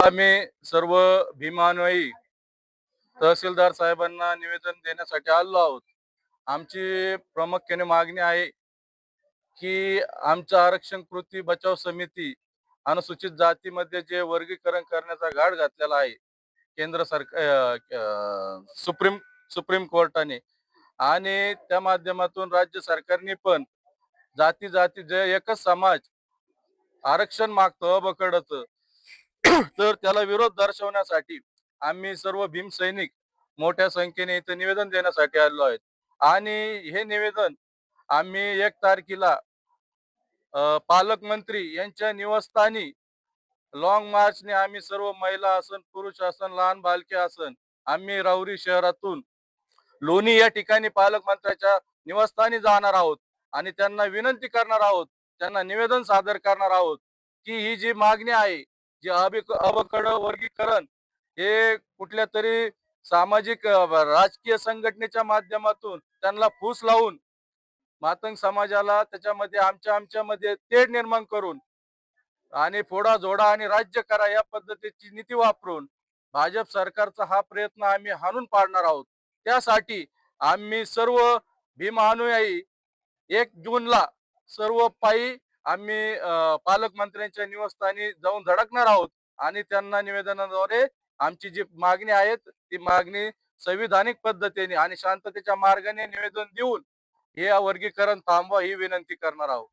आम्ही सर्व भीमान्वयी तहसीलदार साहेबांना निवेदन देण्यासाठी आलो आहोत. आमची प्रामुख्याने मागणी आहे की आमचं आरक्षण कृती बचाव समिती अनुसूचित जातीमध्ये जे वर्गीकरण करण्याचा घाट घातलेला आहे केंद्र सरकार सुप्रीम सुप्रीम कोर्टाने आणि त्या माध्यमातून राज्य सरकारने पण जाती जाती जे एकच समाज आरक्षण मागतो बकडच तर त्याला विरोध दर्शवण्यासाठी आम्ही सर्व भीम सैनिक मोठ्या संख्येने इथे निवेदन देण्यासाठी आलो आहेत. आणि हे निवेदन आम्ही 1 तारखेला पालकमंत्री यांच्या निवासस्थानी लॉंग मार्चने आम्ही सर्व महिला असन पुरुष असन लहान बालके असन आम्ही राहुरी शहरातून लोणी या ठिकाणी पालकमंत्र्याच्या निवासस्थानी जाणार आहोत आणि त्यांना विनंती करणार आहोत, त्यांना निवेदन सादर करणार आहोत की ही जी मागणी आहे, जी अवकड वर्गीकरण हे कुठल्या तरी सामाजिक राजकीय संघटनेच्या माध्यमातून त्यांना फूस लावून मातंग समाजाला त्याच्यामध्ये आमच्यामध्ये तेढ निर्माण करून आणि फोडा जोडा आणि राज्य करा या पद्धतीची नीती वापरून भाजप सरकारचा हा प्रयत्न आम्ही हाणून पाडणार आहोत. त्यासाठी आम्ही सर्व भीम अनुयायी 1 जूनला सर्व पायी आम्ही पालकमंत्र्यांच्या निवासस्थानी जाऊन धडकणार आहोत आणि त्यांना निवेदनाद्वारे आमची जी मागणी आहे ती मागणी संविधानिक पद्धतीने आणि शांततेच्या मार्गाने निवेदन देऊन हे वर्गीकरण थांबवा ही विनंती करणार आहोत.